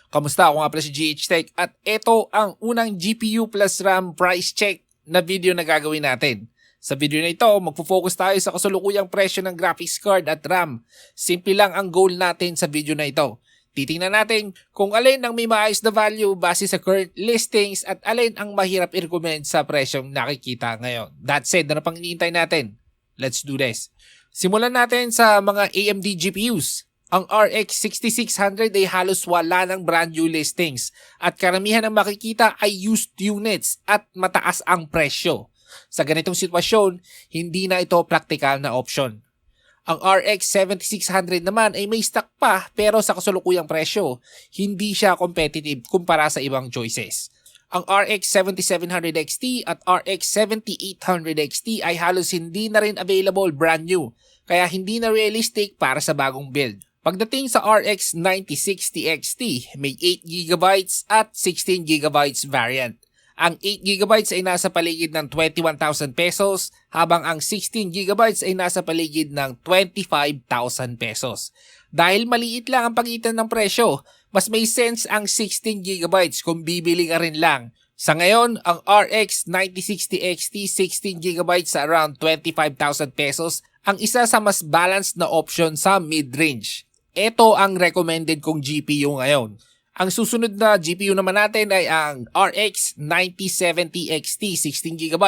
Kamusta? Ako nga pala si GH Tech at ito ang unang GPU plus RAM price check na video na gagawin natin. Sa video na ito, magfo-focus tayo sa kasalukuyang presyo ng graphics card at RAM. Simple lang ang goal natin sa video na ito. Titingnan natin kung alin ang may maayos na value base sa current listings at alin ang mahirap i-recommend sa presyong nakikita ngayon. That said, ano pang iniintay natin? Let's do this. Simulan natin sa mga AMD GPUs. Ang RX 6600 ay halos wala ng brand new listings at karamihan ng makikita ay used units at mataas ang presyo. Sa ganitong sitwasyon, hindi na ito practical na option. Ang RX 7600 naman ay may stock pa pero sa kasalukuyang presyo, hindi siya competitive kumpara sa ibang choices. Ang RX 7700 XT at RX 7800 XT ay halos hindi na rin available brand new, kaya hindi na realistic para sa bagong build. Pagdating sa RX 9060 XT, may 8GB at 16GB variant. Ang 8GB ay nasa paligid ng 21,000 pesos, habang ang 16GB ay nasa paligid ng 25,000 pesos. Dahil maliit lang ang pagitan ng presyo, mas may sense ang 16GB kung bibili ka rin lang. Sa ngayon, ang RX 9060 XT 16GB sa around 25,000 pesos ang isa sa mas balanced na option sa mid-range. Ito ang recommended kong GPU ngayon. Ang susunod na GPU naman natin ay ang RX 9070 XT 16GB.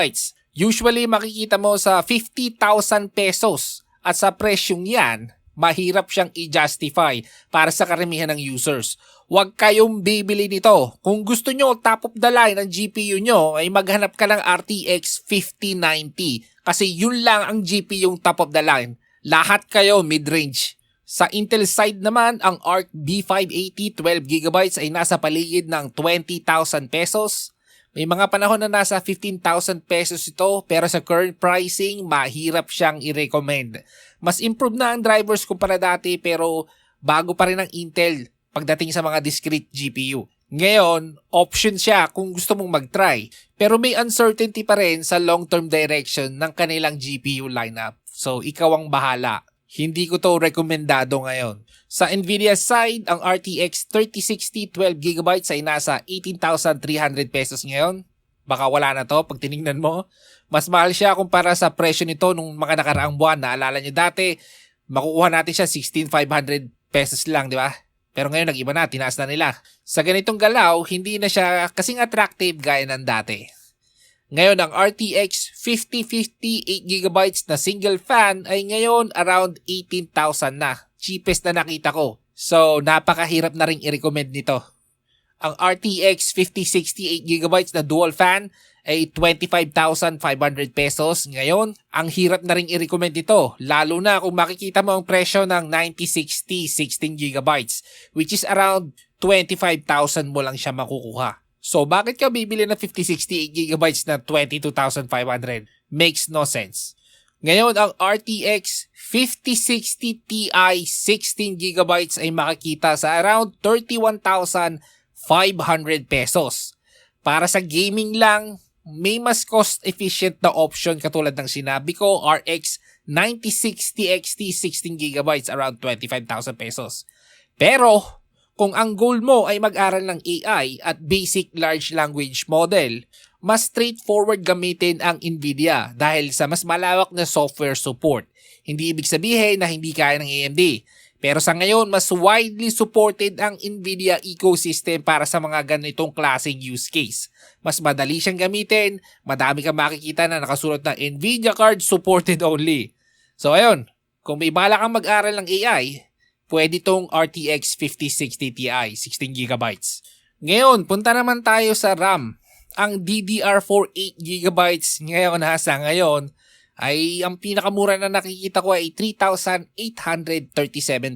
Usually makikita mo sa 50,000 pesos at sa presyong yan, mahirap siyang i-justify para sa karamihan ng users. Huwag kayong bibili nito. Kung gusto nyo top of the line ang GPU nyo ay maghanap ka ng RTX 5090 kasi yun lang ang GPU yung top of the line. Lahat kayo mid-range. Sa Intel side naman, ang Arc B580 12GB ay nasa paligid ng 20,000 pesos. May mga panahon na nasa 15,000 pesos ito pero sa current pricing, mahirap siyang i-recommend. Mas improve na ang drivers kumpara dati pero bago pa rin ang Intel pagdating sa mga discrete GPU. Ngayon, option siya kung gusto mong mag-try pero may uncertainty pa rin sa long-term direction ng kanilang GPU lineup. So, ikaw ang bahala. Hindi ko to rekomendado ngayon. Sa Nvidia side, ang RTX 3060 12GB ay nasa 18,300 pesos ngayon. Baka wala na to pag tinignan mo. Mas mahal siya kumpara sa presyo nito nung mga nakaraang buwan. Naalala nyo dati, makukuha natin siya 16,500 pesos lang, di ba? Pero ngayon nag-iba na, tinaas na nila. Sa ganitong galaw, hindi na siya kasing attractive gaya ng dati. Ngayon, ang RTX 5050 8GB na single fan ay ngayon around 18,000 na. Cheapest na nakita ko. So, napakahirap na rin i-recommend nito. Ang RTX 5060 8GB na dual fan ay 25,500 pesos. Ngayon, ang hirap na rin i-recommend ito. Lalo na kung makikita mo ang presyo ng 9060 16GB, which is around 25,000 mo lang siya makukuha. So, bakit ka bibili ng 5060 8GB na 22,500? Makes no sense. Ngayon, ang RTX 5060 Ti 16GB ay makikita sa around 31,500 pesos. Para sa gaming lang, may mas cost-efficient na option katulad ng sinabi ko, RX 9060 XT 16GB around 25,000 pesos. Pero, kung ang goal mo ay mag-aral ng AI at basic large language model, mas straightforward gamitin ang Nvidia dahil sa mas malawak na software support. Hindi ibig sabihin na hindi kaya ng AMD. Pero sa ngayon, mas widely supported ang Nvidia ecosystem para sa mga ganitong klaseng use case. Mas madali siyang gamitin, madami kang makikita na nakasulat ng Nvidia card supported only. So ayun, kung may bala kang mag-aral ng AI, pwede tong RTX 5060 Ti 16GB. Ngayon, punta naman tayo sa RAM. Ang DDR4 8GB ngayon sa ngayon ay ang pinakamura na nakikita ko ay 3,837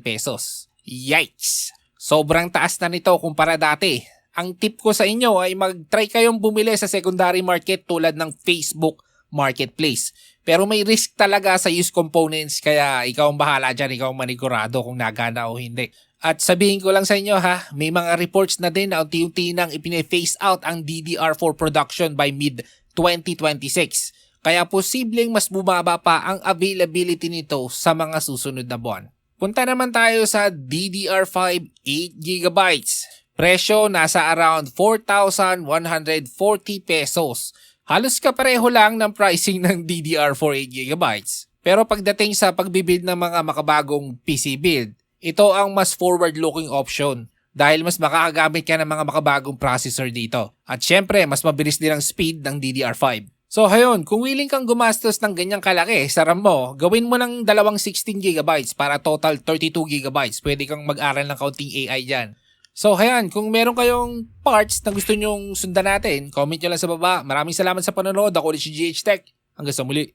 pesos. Yikes! Sobrang taas na nito kumpara dati. Ang tip ko sa inyo ay mag-try kayong bumili sa secondary market tulad ng Facebook Marketplace. Pero may risk talaga sa used components kaya ikaw ang bahala dyan, ikaw ang manigurado kung nagana o hindi. At sabihin ko lang sa inyo ha, may mga reports na din na unti-unti nang ipine-phase out ang DDR4 production by mid-2026. Kaya posibleng mas bumaba pa ang availability nito sa mga susunod na buwan. Punta naman tayo sa DDR5 8GB. Presyo nasa around 4,140 pesos. Halos kapareho lang ng pricing ng DDR4 8GB. Pero pagdating sa pagbibuild ng mga makabagong PC build, ito ang mas forward-looking option dahil mas makakagamit ka ng mga makabagong processor dito. At syempre, mas mabilis din ang speed ng DDR5. So ayun, kung willing kang gumastos ng ganyang kalaki sa RAM mo, gawin mo ng dalawang 16GB para total 32GB. Pwede kang mag-aral ng kaunting AI dyan. So ayan, kung meron kayong parts na gusto nyong sundan natin, comment nyo lang sa baba. Maraming salamat sa panonood. Ako ulit si GH Tech. Hanggang sa muli.